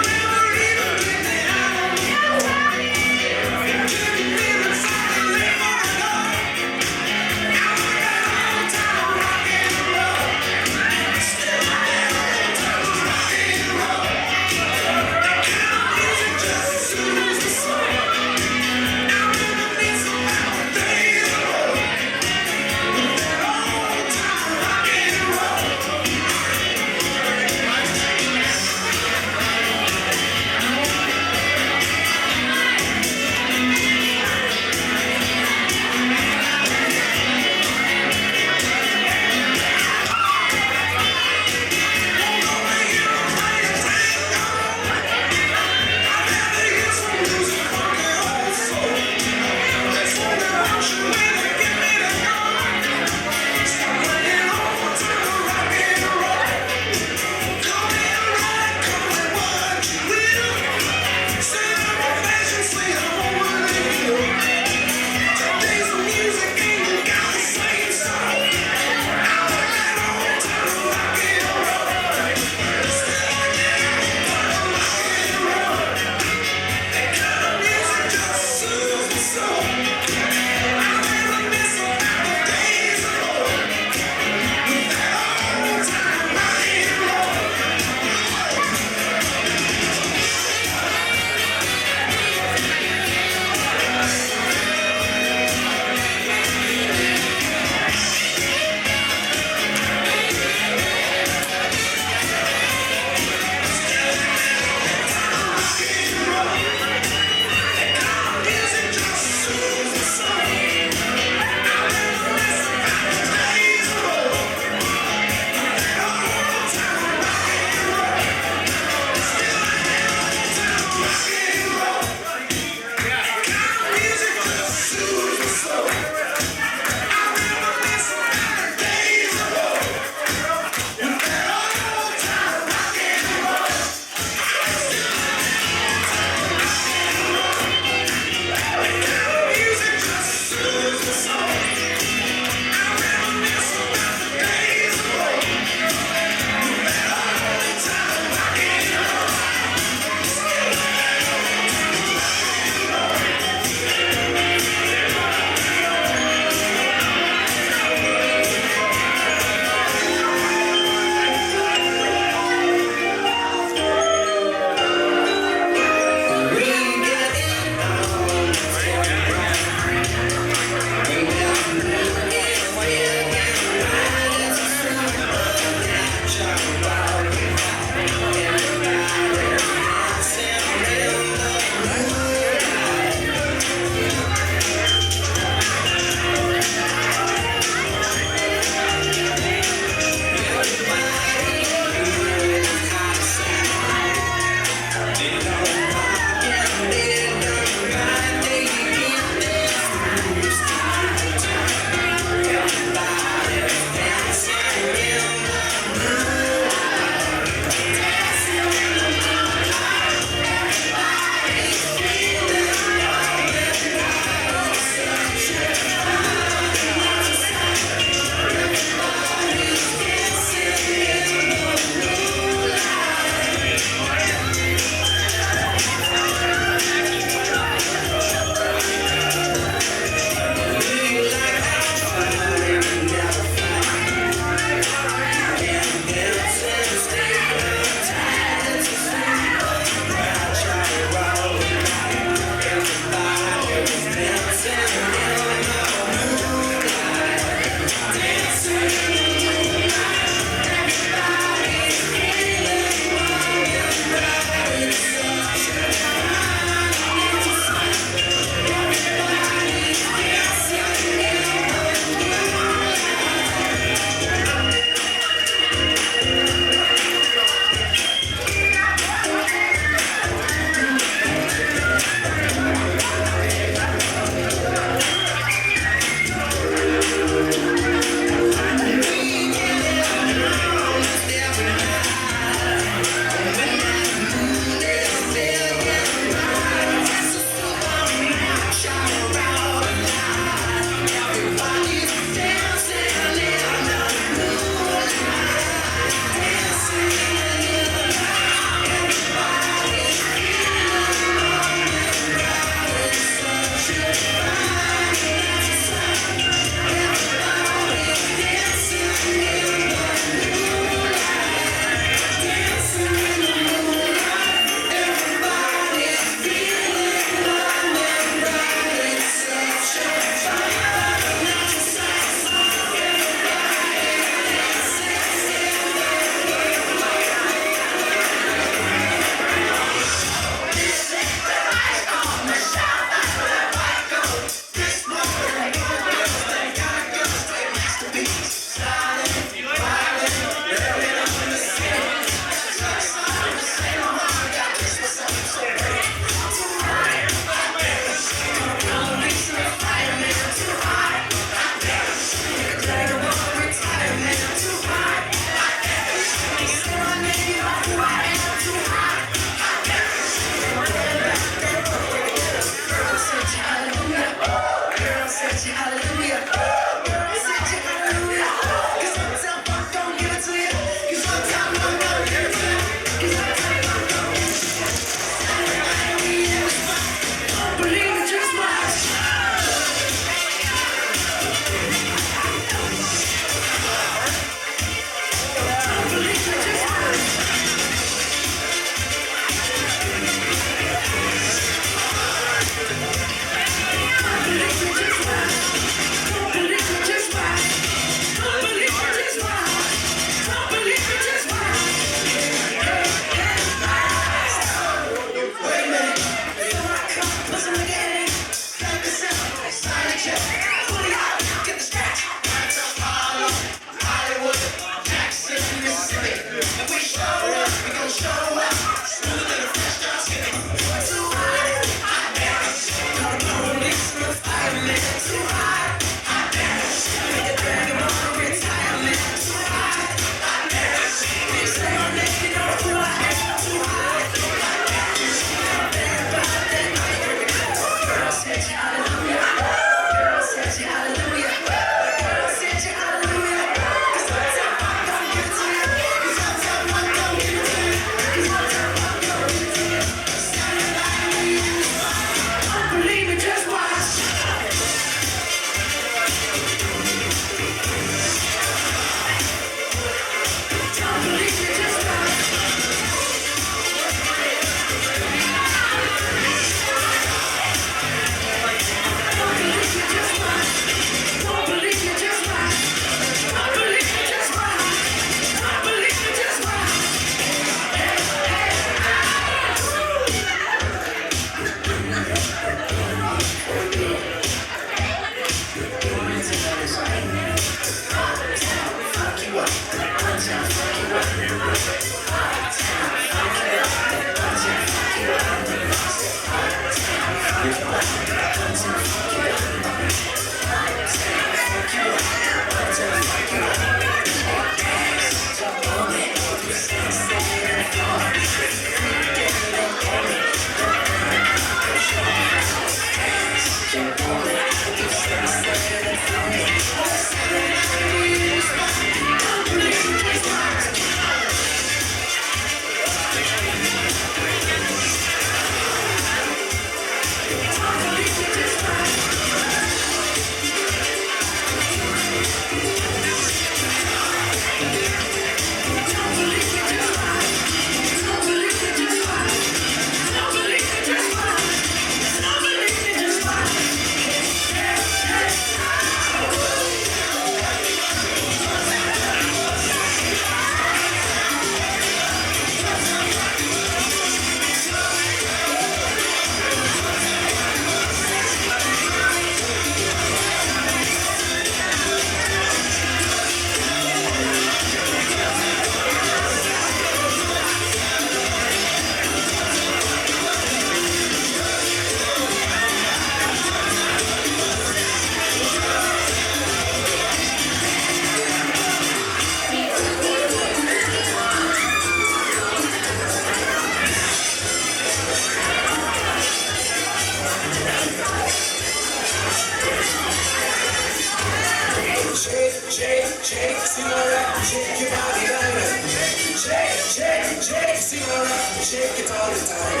shake, Sinora, shake it all the time.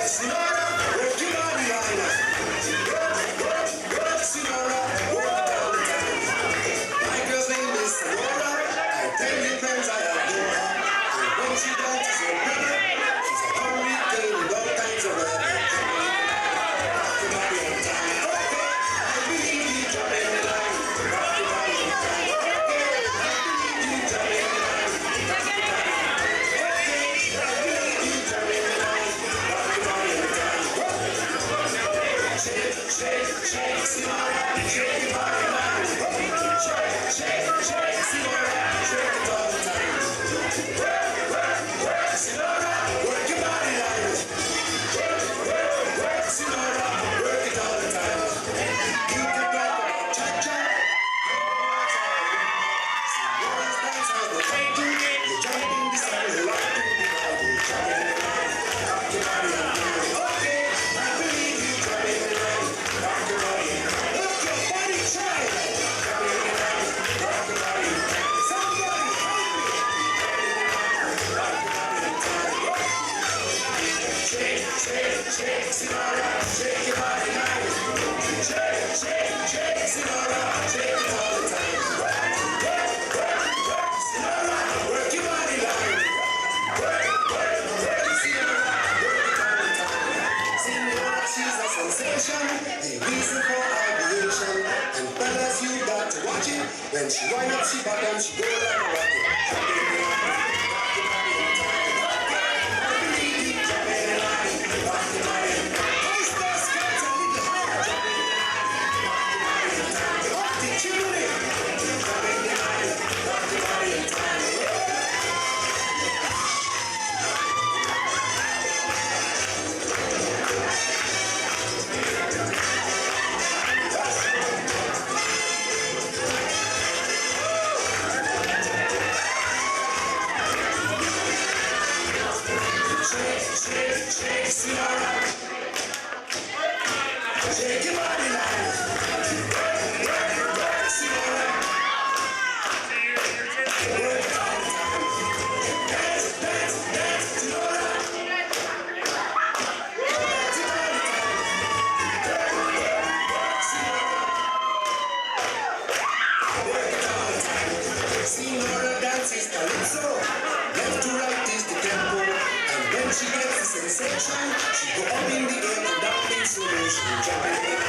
Sinora, work your body line. Sinora, work it all the time. My girl's name is Sinora. I tell you friends I adore her. And when she dances her brother, she's a hurricane with all kinds of weather. Rock your body on time. Okay, I believe you jump in the line. Rock your body on time. Okay, I believe you jump in the line. Rock your body on time. Okay, I believe you jump in the line. Rock your body on time. Shake, shake, shake, Sinora, shake your body line. Shake, shake, shake, Sinora, shake it all the time. Sinora, work your body line. Sinora, work it all the time. You can talk about cha-cha. Sinora's dance has the fighting. You jump in the sun, you rock to the body. Jump in the line, rock your body on time. Okay, I believe you jump in the line, rock your body. Look your body try. Jump in the line, rock your body. Somebody help me. Rock your body on time. Shake, shake, shake, Sinora, shake your body line. Shake, shake, shake, Sinora, shake it all the time. Sinora, work your body line. Sinora, work it all the time. Sinora, she's a sensation, the reason for aviation. And fellas, you got to watch it. When she wind up, she bottom, she go like a rocket. Jump in the line, rock your body on time. Okay, I believe you jump in the line, rock your body on time. Hoist those skirts a little higher. Jump in the line, rock your body on time. Rock the chimney. Jump in the line, rock your body on time. Shake, shake, shake, Sinora. Shake your body line. Work, Sinora. Work it all the time. Dance, dance, dance, Sinora. Dance it all the time. Work it all the time. Sinora dances calypso. Left to right is the tempo. And when she gets the sensation, she go up in the air and down in slow motion. Jump in the